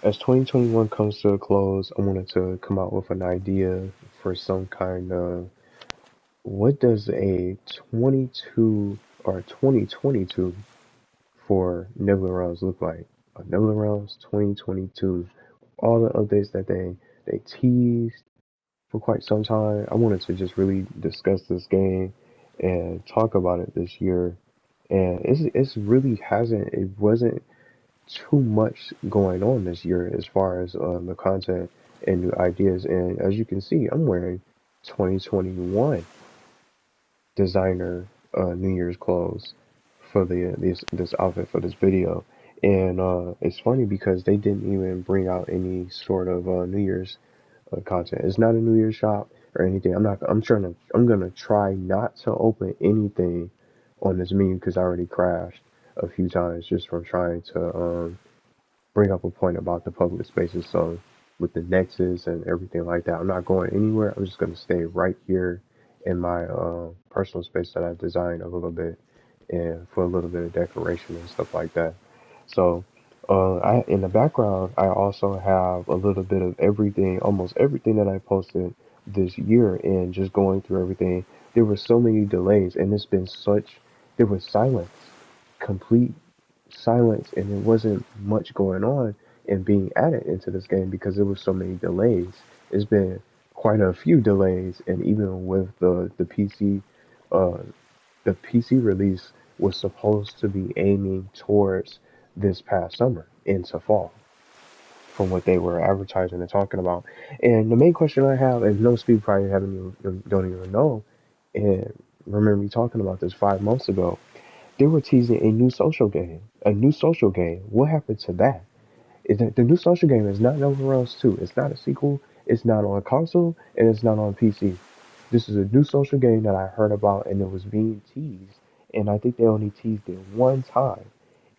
As 2021 comes to a close, I wanted to come out with an idea for some kind of what does a 22 or 2022 for Nebula Realms look like? Nebula Realms 2022, all the updates that they teased for quite some time. I wanted to just really discuss this game and talk about it this year. And it's really hasn't it wasn't too much going on this year as far as the content and new ideas. And as you can see, I'm wearing 2021 designer New Year's clothes for this outfit for this video. And it's funny because they didn't even bring out any sort of New Year's content. It's not a New Year's shop or anything. I'm gonna try not to open anything on this menu because I already crashed a few times just from trying to bring up a point about the public spaces. So with the Nexus and everything like that, I'm not going anywhere. I'm just gonna stay right here in my personal space that I designed a little bit and for a little bit of decoration and stuff like that. So I in the background I also have a little bit of everything, almost everything that I posted this year, and just going through everything. There were so many delays, and it's been such. There was silence, complete silence, and there wasn't much going on and being added into this game because there was so many delays. It's been quite a few delays, and even with uh, the PC release was supposed to be aiming towards this past summer into fall, from what they were advertising and talking about. And the main question I have, and most people probably haven't even don't even know, and remember me talking about this 5 months ago, they were teasing a new social game. A new social game. What happened to that? The new social game is not Overwatch 2. It's not a sequel. It's not on console, and it's not on PC. This is a new social game that I heard about, and it was being teased. And I think they only teased it one time.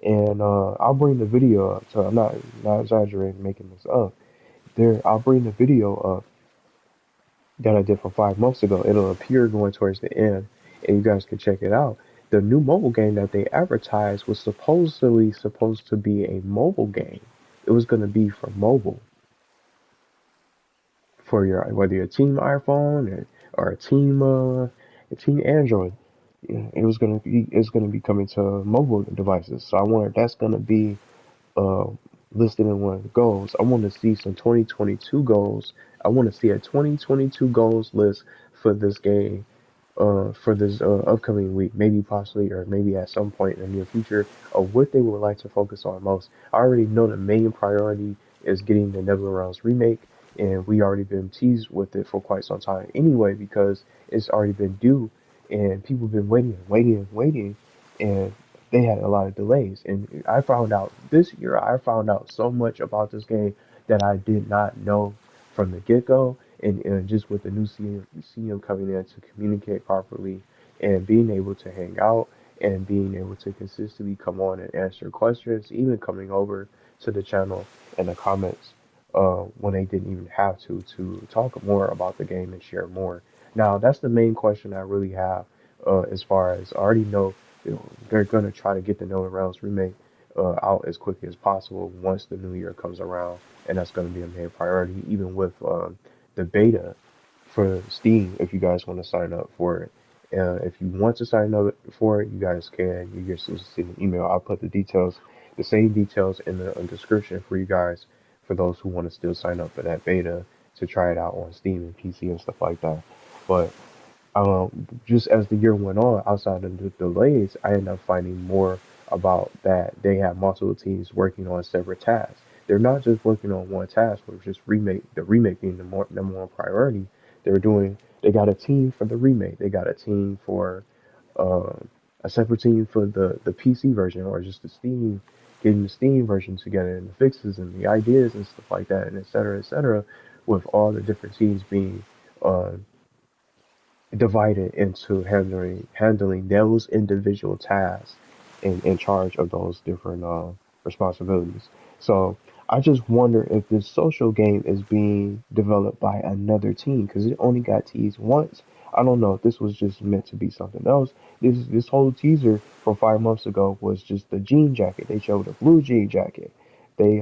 And I'll bring the video up. So I'm not exaggerating, making this up. I'll bring the video up that I did from 5 months ago. It'll appear going towards the end, and you guys can check it out. The new mobile game that they advertised was supposedly supposed to be a mobile game. It was going to be for mobile, for your whether you're a team iPhone or a team Android. Yeah, it's gonna be coming to mobile devices. So I wonder if that's gonna be uh, listed in one of the goals. I want to see some 2022 goals. I want to see a 2022 goals list for this game, for this upcoming week, maybe possibly, or maybe at some point in the near future, of what they would like to focus on most. I already know the main priority is getting the Nebula Realms remake, and we already been teased with it for quite some time anyway because it's already been due, and people have been waiting and waiting and waiting, and they had a lot of delays. And I found out this year, I found out so much about this game that I did not know from the get go. And just with the new CM coming in to communicate properly and being able to hang out and being able to consistently come on and answer questions, even coming over to the channel and the comments when they didn't even have to talk more about the game and share more. Now, that's the main question I really have as far as I already know, they're going to try to get the No Rounds remake out as quickly as possible once the new year comes around, and that's going to be a main priority, even with the beta for Steam. If you guys want to sign up for it, if you want to sign up for it, you guys can. You just send an email. I'll put the details, the same details in the description for you guys, for those who want to still sign up for that beta to try it out on Steam and PC and stuff like that. But just as the year went on, outside of the delays, I ended up finding more about that they have multiple teams working on separate tasks. They're not just working on one task, which is just the remake being number one priority. They got a team for the remake. They got a team for uh, a separate team for the PC version, or just the Steam, getting the Steam version together and the fixes and the ideas and stuff like that, and et cetera, with all the different teams being uh, divided into handling those individual tasks and in charge of those different responsibilities. So I just wonder if this social game is being developed by another team because it only got teased once. I don't know if this was just meant to be something else. This whole teaser from 5 months ago was just the jean jacket. They showed a blue jean jacket. They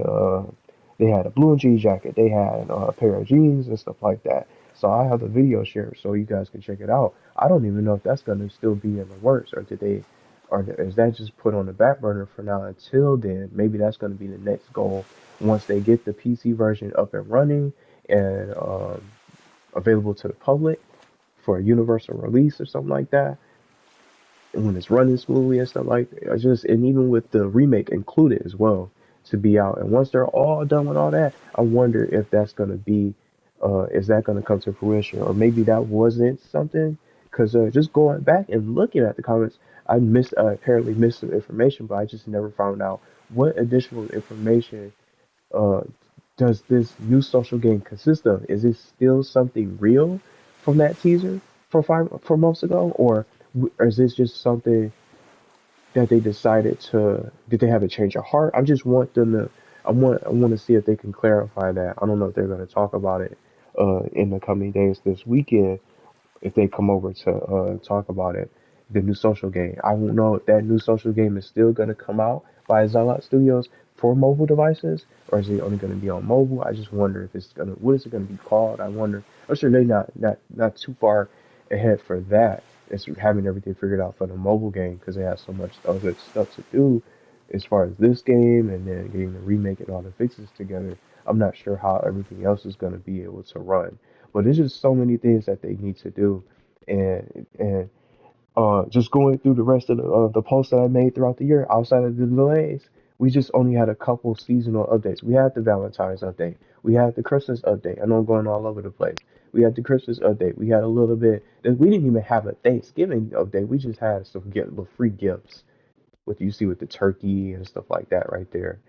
They had a blue jean jacket. They had a pair of jeans and stuff like that. So I have the video share so you guys can check it out. I don't even know if that's gonna still be in the works, or did they, or is that just put on the back burner for now until then? Maybe that's gonna be the next goal once they get the PC version up and running and available to the public for a universal release or something like that, and when it's running smoothly and stuff like that. I just, and even with the remake included as well to be out. And once they're all done with all that, I wonder if that's gonna be, is that gonna come to fruition, or maybe that wasn't something. Because just going back and looking at the comments, I missed, apparently missed some information, but I just never found out what additional information uh, does this new social game consist of? Is it still something real from that teaser from 4 months ago, or is this just something that they decided to? Did they have a change of heart? I just want them to. I want to see if they can clarify that. I don't know if they're going to talk about it in the coming days this weekend, if they come over to talk about it, the new social game. I don't know if that new social game is still going to come out by Zalot Studios for mobile devices, or is it only going to be on mobile? I just wonder if it's gonna. What is it going to be called? I wonder. I'm sure they're not too far ahead for that. It's having everything figured out for the mobile game because they have so much other stuff to do as far as this game and then getting the remake and all the fixes together. I'm not sure how everything else is going to be able to run. But there's just so many things that they need to do, and just going through the rest of the posts that I made throughout the year, outside of the delays, we just only had a couple seasonal updates. We had the Valentine's update, we had the Christmas update. I know I'm going all over the place. We had the Christmas update. We had a little bit. We didn't even have a Thanksgiving update. We just had some free gifts with you see with the turkey and stuff like that right there.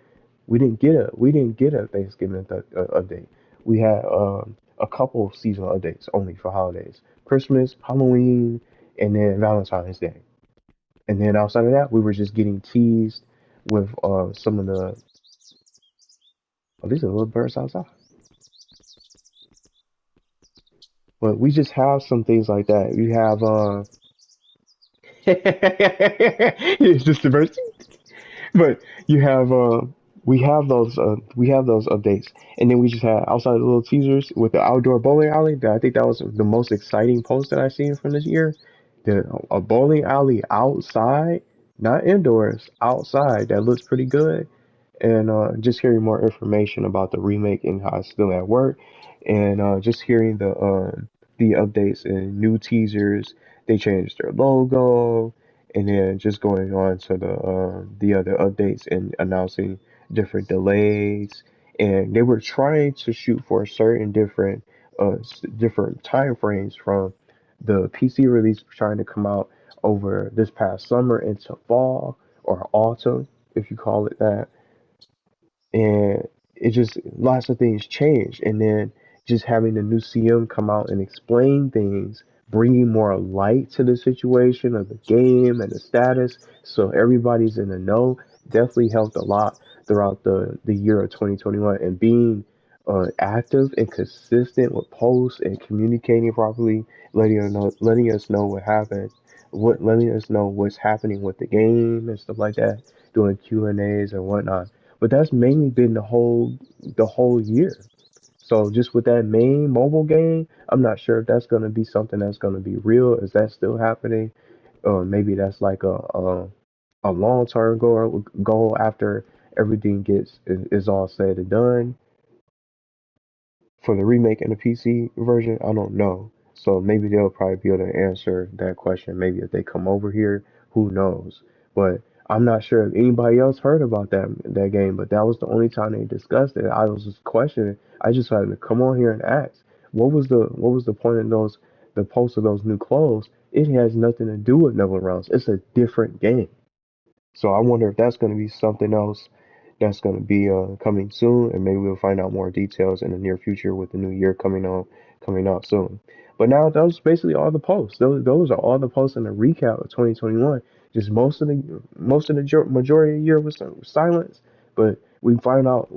We didn't get a Thanksgiving update. We had a couple of seasonal updates only for holidays: Christmas, Halloween, and then Valentine's Day. And then outside of that, we were just getting teased with some of the. Oh, these are little birds outside. But we just have some things like that. We have it's just diversity. But you have we have those updates, and then we just had outside the little teasers with the outdoor bowling alley. That I think that was the most exciting post that I've seen from this year. A bowling alley outside, not indoors, outside, that looks pretty good. And just hearing more information about the remake and how it's still at work, and just hearing the updates and new teasers. They changed their logo, and then just going on to the other updates and announcing different delays. And they were trying to shoot for certain different time frames from the PC release trying to come out over this past summer into fall or autumn, if you call it that. And it just lots of things changed, and then just having the new CM come out and explain things, bringing more light to the situation of the game and the status, so everybody's in the know, definitely helped a lot throughout the year of 2021. And being active and consistent with posts and communicating properly, letting us know what happened, letting us know what's happening with the game and stuff like that, doing Q&As and whatnot. But that's mainly been the whole year. So just with that main mobile game, I'm not sure if that's gonna be something that's gonna be real. Is that still happening? Maybe that's like a long term goal after everything is all said and done for the remake and the PC version. I don't know. So maybe they'll probably be able to answer that question. Maybe if they come over here, who knows? But I'm not sure if anybody else heard about that game. But that was the only time they discussed it. I was just questioning. I just had to come on here and ask, what was the point of the post of those new clothes? It has nothing to do with Nebula Realms. It's a different game. So I wonder if that's going to be something else that's going to be coming soon, and maybe we'll find out more details in the near future with the new year coming out soon. But now those basically all the posts. Those are all the posts in the recap of 2021. Just most of the majority of the year was silence, but we found out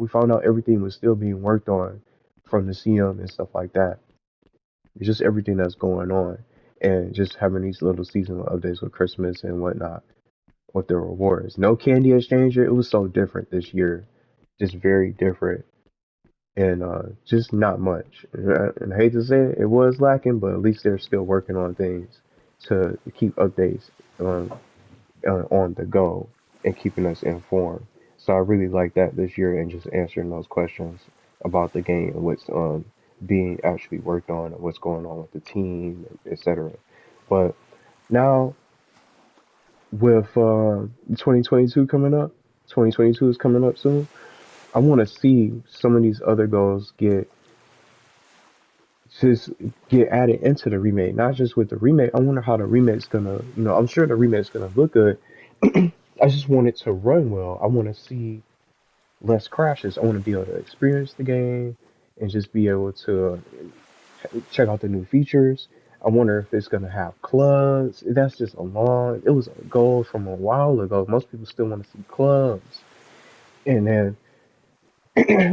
everything was still being worked on from the CM and stuff like that. It's just everything that's going on, and just having these little seasonal updates with Christmas and whatnot with the rewards. No candy exchanger. It was so different this year, just very different. and just not much. And I hate to say it, it was lacking, but at least they're still working on things to keep updates um, on the go and keeping us informed. So I really like that this year and just answering those questions about the game and what's being actually worked on and what's going on with the team, etc. But now with 2022 coming up, 2022 is coming up soon. I want to see some of these other goals just get added into the remake, not just with the remake. I wonder how the remake's gonna, I'm sure the remake's gonna look good. I just want it to run well. I want to see less crashes. I want to be able to experience the game and just be able to check out the new features. I wonder if it's gonna have clubs. That's just a long. It was a goal from a while ago. Most people still want to see clubs. And then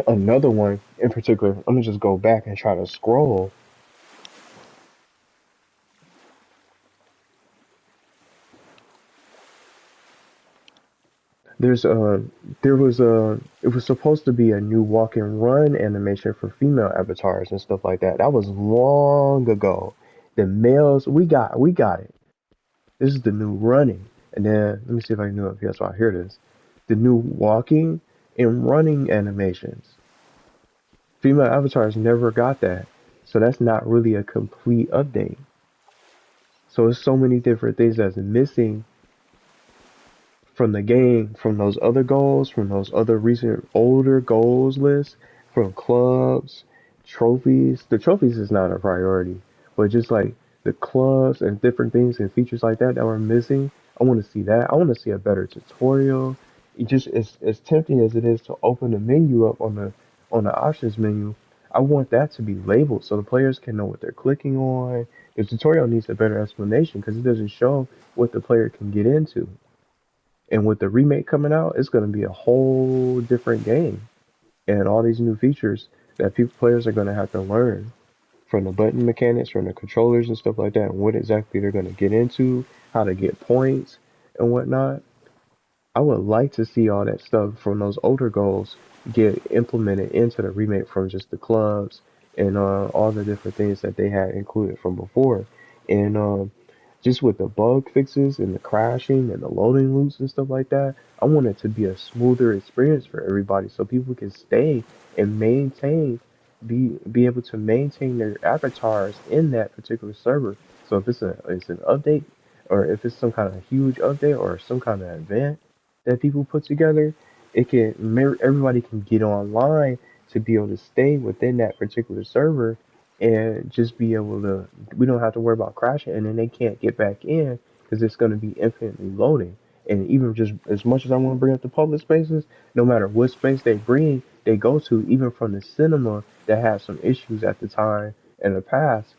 another one in particular. I'm gonna just go back and try to scroll. There's there was a it was supposed to be a new walk and run animation for female avatars and stuff like that. That was long ago. The males we got it. This is the new running. And then let me see if I can do it here so I hear this. The new walking and running animations. Female avatars never got that. So that's not really a complete update. So it's so many different things that's missing from the game, from those other goals, from those other recent older goals lists, from clubs, trophies. The trophies is not a priority, but just like the clubs and different things and features like that that were missing, I want to see that. I want to see a better tutorial. It just as tempting as it is to open the menu up on the options menu. I want that to be labeled so the players can know what they're clicking on. The tutorial needs a better explanation because it doesn't show what the player can get into. And with the remake coming out, it's going to be a whole different game and all these new features that people players are going to have to learn from the button mechanics, from the controllers and stuff like that, and what exactly they're going to get into, how to get points and whatnot. I would like to see all that stuff from those older goals get implemented into the remake from just the clubs and all the different things that they had included from before. And just with the bug fixes and the crashing and the loading loops and stuff like that, I want it to be a smoother experience for everybody so people can stay and maintain be able to maintain their avatars in that particular server. So if it's an update or if it's some kind of huge update or some kind of event that people put together, everybody can get online to be able to stay within that particular server and just be able to. We don't have to worry about crashing, and then they can't get back in because it's going to be infinitely loading. And even just as much as I want to bring up the public spaces, no matter what space they go to, even from the cinema that had some issues at the time in the past,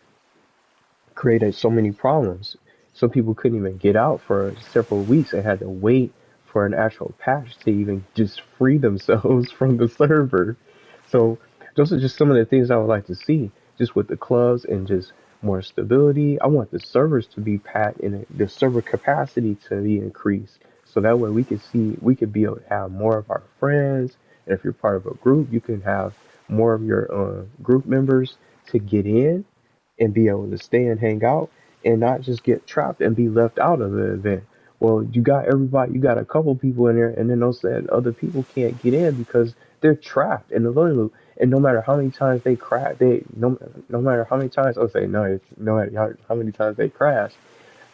created so many problems. Some people couldn't even get out for several weeks and had to wait for an actual patch to even just free themselves from the server. So those are just some of the things I would like to see, just with the clubs and just more stability. I want the servers to be packed and the server capacity to be increased. So that way we could be able to have more of our friends. And if you're part of a group, you can have more of your group members to get in and be able to stay and hang out and not just get trapped and be left out of the event. Well, you got a couple people in there, and then those said other people can't get in because they're trapped in the loading loop. And no matter how many times they crash, no matter how many times I'll say no, it's no matter how many times they crash,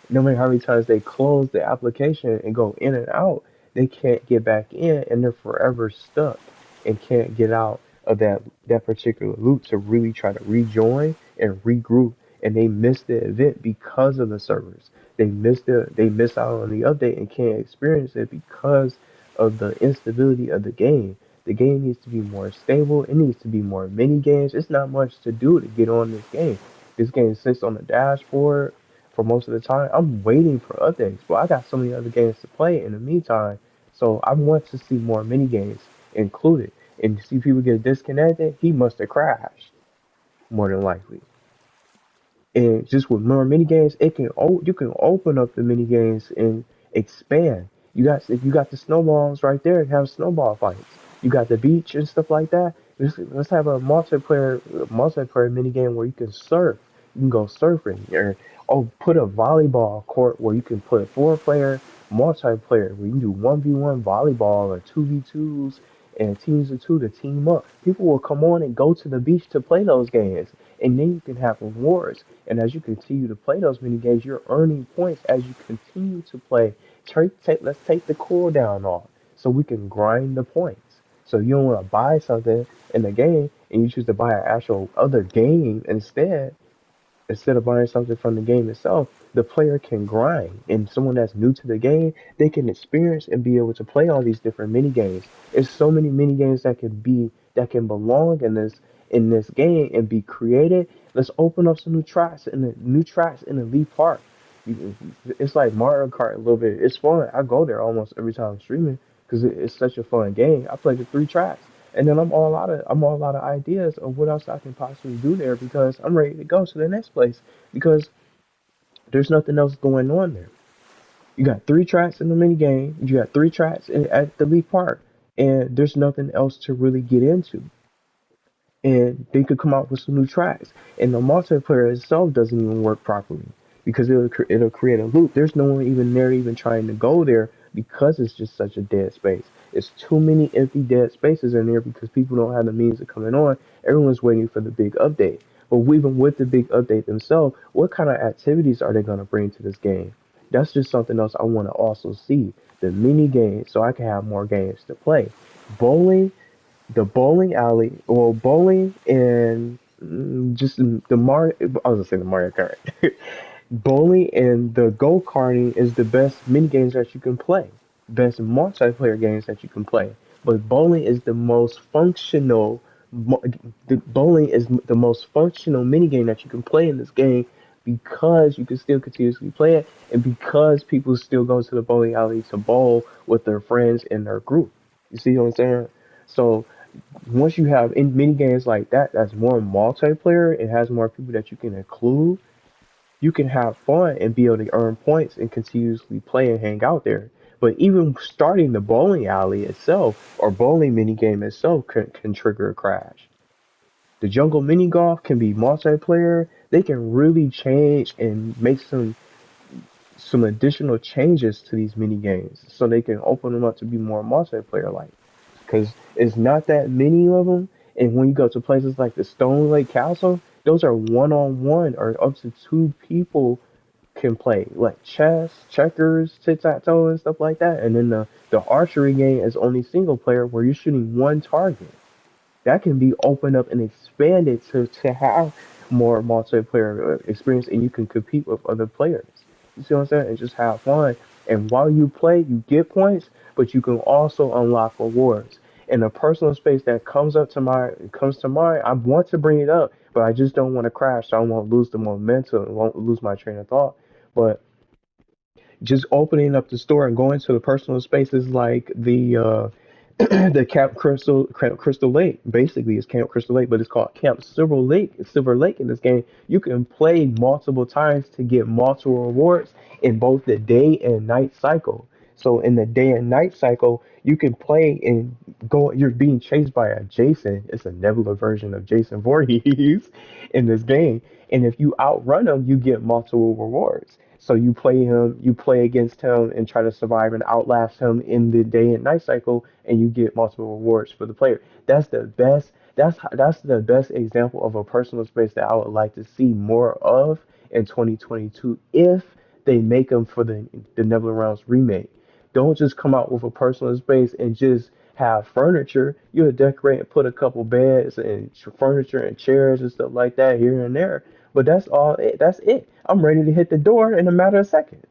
no matter how many times they close the application and go in and out, they can't get back in and they're forever stuck and can't get out of that particular loop to really try to rejoin and regroup and they miss the event because of the servers. They miss out on the update and can't experience it because of the instability of the game. The game needs to be more stable. It needs to be more mini games. It's not much to do to get on this game. This game sits on the dashboard for most of the time. I'm waiting for updates, but I got so many other games to play in the meantime. So I want to see more mini games included. And to see people get disconnected, he must have crashed more than likely. And just with more mini games, you can open up the mini games and expand. You got if you got the snowballs right there, have snowball fights. You got the beach and stuff like that. Let's have a multiplayer mini game where you can surf. You can go surfing, or put a volleyball court where you can put four-player multiplayer where you can do 1v1 volleyball or 2v2s and teams of two to team up. People will come on and go to the beach to play those games, and then you can have rewards. And as you continue to play those mini games, you're earning points as you continue to play. Let's take the cooldown off so we can grind the points. So you don't want to buy something in the game and you choose to buy an actual other game instead of buying something from the game itself, the player can grind. And someone that's new to the game, they can experience and be able to play all these different mini games. There's so many mini games that can belong in this game and be created. Let's open up some new tracks in the Lee Park. It's like Mario Kart a little bit. It's fun. I go there almost every time I'm streaming because it's such a fun game. I play the three tracks. And then I'm all out of ideas of what else I can possibly do there because I'm ready to go to the next place because there's nothing else going on there. You got three tracks in the mini game. You got three tracks at the Leaf Park, and there's nothing else to really get into, and they could come out with some new tracks. And the multiplayer itself doesn't even work properly because it'll create a loop. There's no one even there even trying to go there because it's just such a dead space. It's too many empty dead spaces in there because people don't have the means of coming on. Everyone's waiting for the big update. But even with the big update themselves, what kind of activities are they going to bring to this game? That's just something else I want to also see. The mini games, so I can have more games to play. Bowling, the bowling alley, well, bowling and just the Mario. I was gonna say the Mario Kart. Bowling and the go karting is the best mini games that you can play, best multiplayer games that you can play. But bowling is the most functional. The bowling is the most functional mini game that you can play in this game because you can still continuously play it, and because people still go to the bowling alley to bowl with their friends in their group. You see what I'm saying? So once you have in mini games like that, that's more multiplayer. It has more people that you can include. You can have fun and be able to earn points and continuously play and hang out there. But even starting the bowling alley itself or bowling mini game itself can trigger a crash. The jungle mini golf can be multiplayer. They can really change and make some additional changes to these mini games so they can open them up to be more multiplayer like because it's not that many of them. And when you go to places like the Stone Lake Castle, those are one on one or up to two people can play, like chess, checkers, tic tac toe, and stuff like that. And then the archery game is only single player where you're shooting one target that can be opened up and expanded to have more multiplayer experience and you can compete with other players. You see what I'm saying? And just have fun. And while you play, you get points, but you can also unlock rewards. And the personal space that comes to mind, I want to bring it up, but I just don't want to crash. So I won't lose the momentum, won't lose my train of thought. But just opening up the store and going to the personal spaces like the Camp Crystal Lake. Basically, it's Camp Crystal Lake, but it's called Camp Silver Lake. Silver Lake in this game. You can play multiple times to get multiple rewards in both the day and night cycle. So in the day and night cycle, you can play and go. You're being chased by a Jason. It's a Nebula version of Jason Voorhees in this game. And if you outrun him, you get multiple rewards. So you play against him and try to survive and outlast him in the day and night cycle, and you get multiple rewards for the player. That's the best. That's the best example of a personal space that I would like to see more of in 2022 if they make them for the Nebula Realms remake. Don't just come out with a personal space and just have furniture. You'll decorate and put a couple beds and furniture and chairs and stuff like that here and there. But that's all it. That's it. I'm ready to hit the door in a matter of seconds.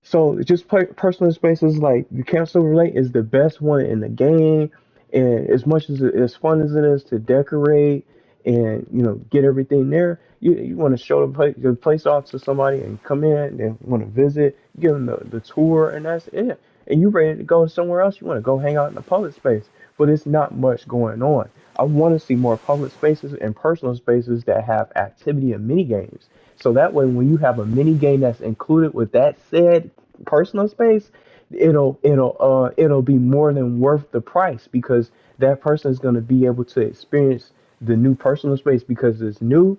So just personal spaces like the Camp Silver Lake is the best one in the game, and as much as fun as it is to decorate and get everything there, you want to show the place off to somebody and come in and want to visit, give them the tour, and that's it. And you ready to go somewhere else? You want to go hang out in the public space, but it's not much going on. I want to see more public spaces and personal spaces that have activity and mini games. So that way, when you have a mini game that's included with that said personal space, it'll be more than worth the price because that person is going to be able to experience the new personal space because there's new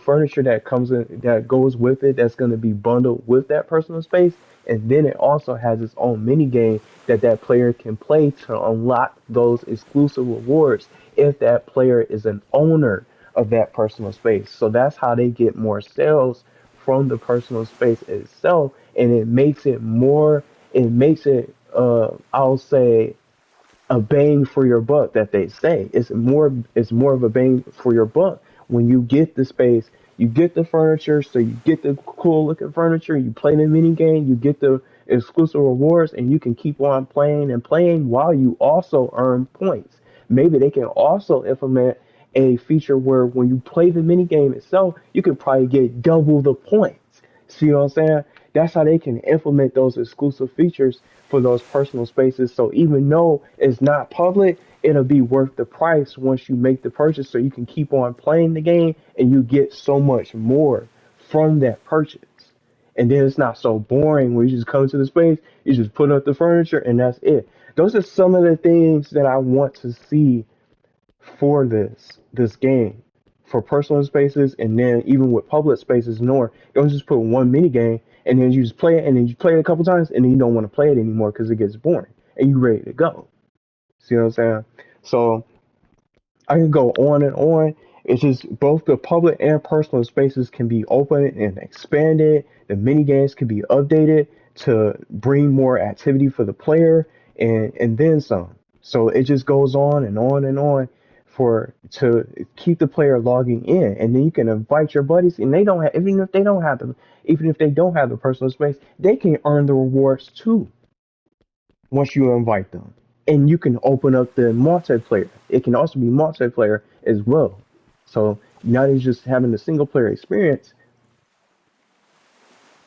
furniture that comes in that goes with it that's going to be bundled with that personal space, and then it also has its own mini game that that player can play to unlock those exclusive rewards if that player is an owner of that personal space. So that's how they get more sales from the personal space itself, and it makes it I'll say a bang for your buck that they say. It's more of a bang for your buck when you get the space, you get the furniture, so you get the cool looking furniture, you play the mini game, you get the exclusive rewards, and you can keep on playing and playing while you also earn points. Maybe they can also implement a feature where when you play the mini game itself, you can probably get double the points. See what I'm saying? That's how they can implement those exclusive features for those personal spaces. So even though it's not public, it'll be worth the price once you make the purchase so you can keep on playing the game and you get so much more from that purchase. And then it's not so boring when you just come to the space, you just put up the furniture and that's it. Those are some of the things that I want to see for this game for personal spaces, and then even with public spaces nor don't just put one mini game and then you just play it and then you play it a couple times and then you don't want to play it anymore because it gets boring and you ready to go. See what I'm saying? So I can go on and on. It's just both the public and personal spaces can be opened and expanded. The mini games can be updated to bring more activity for the player and then some. So it just goes on and on and on for to keep the player logging in, and then you can invite your buddies, and they don't have even if they don't have the personal space, they can earn the rewards too once you invite them. And you can open up the multiplayer. It can also be multiplayer as well. So not only just having the single player experience,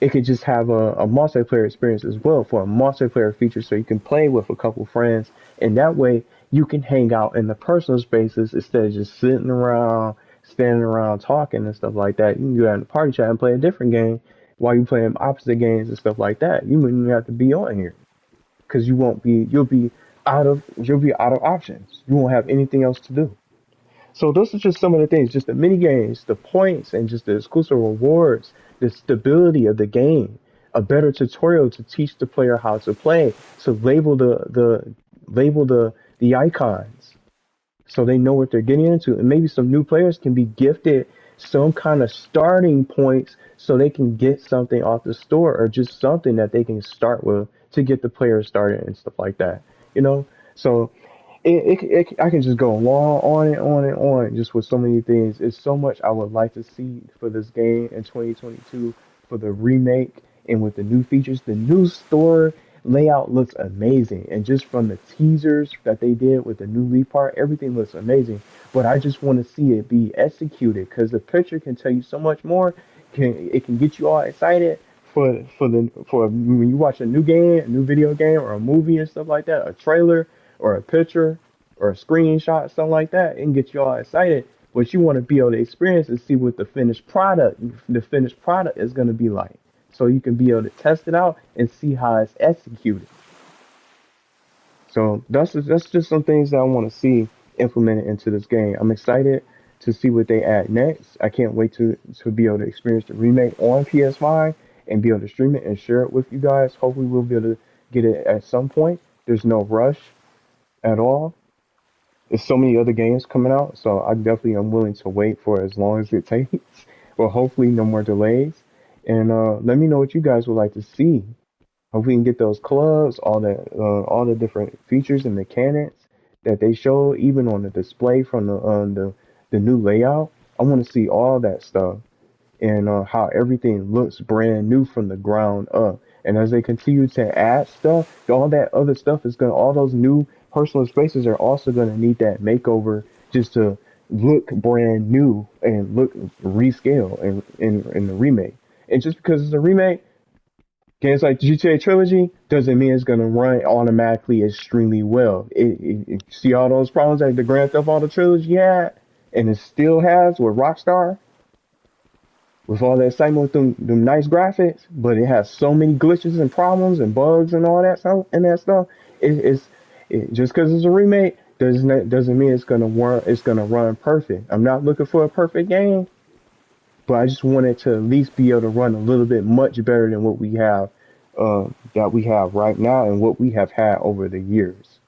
it could just have a multiplayer experience as well for a multiplayer feature so you can play with a couple friends and that way you can hang out in the personal spaces instead of just sitting around, standing around talking and stuff like that. You can go out in the party chat and play a different game while you playing opposite games and stuff like that. You wouldn't even have to be on here because you'll be out of options. You won't have anything else to do. So those are just some of the things, just the mini games, the points, and just the exclusive rewards, the stability of the game, a better tutorial to teach the player how to play, to label the icons, so they know what they're getting into. And maybe some new players can be gifted some kind of starting points so they can get something off the store or just something that they can start with to get the players started and stuff like that. You know, so I can just go on and on and on just with so many things. It's so much I would like to see for this game in 2022 for the remake and with the new features. The new store layout looks amazing, and just from the teasers that they did with the new Leaf part, everything looks amazing. But I just want to see it be executed because the picture can tell you so much more. It can get you all excited for when you watch a new game, a new video game, or a movie and stuff like that, a trailer or a picture or a screenshot, something like that, and get you all excited. But you want to be able to experience and see what the finished product is going to be like, so you can be able to test it out and see how it's executed. So that's just some things that I want to see implemented into this game. I'm excited to see what they add next. I can't wait to be able to experience the remake on PS5 and be able to stream it and share it with you guys. Hopefully, we'll be able to get it at some point. There's no rush at all. There's so many other games coming out, so I definitely am willing to wait for as long as it takes. Well, hopefully, no more delays. And let me know what you guys would like to see. Hope we can get those clubs, all the different features and mechanics that they show, even on the display from the new layout. I want to see all that stuff and how everything looks brand new from the ground up. And as they continue to add stuff, all that other stuff is all those new personal spaces are also gonna need that makeover just to look brand new and look rescale in the remake. And just because it's a remake, games like GTA Trilogy doesn't mean it's gonna run automatically extremely well. See all those problems that the Grand Theft Auto Trilogy had, and it still has with Rockstar. with all that excitement with them nice graphics, but it has so many glitches and problems and bugs and all that stuff and that stuff. Just because it's a remake doesn't mean it's gonna run perfect. I'm not looking for a perfect game, but I just want it to at least be able to run a little bit much better than what we have that we have right now and what we have had over the years.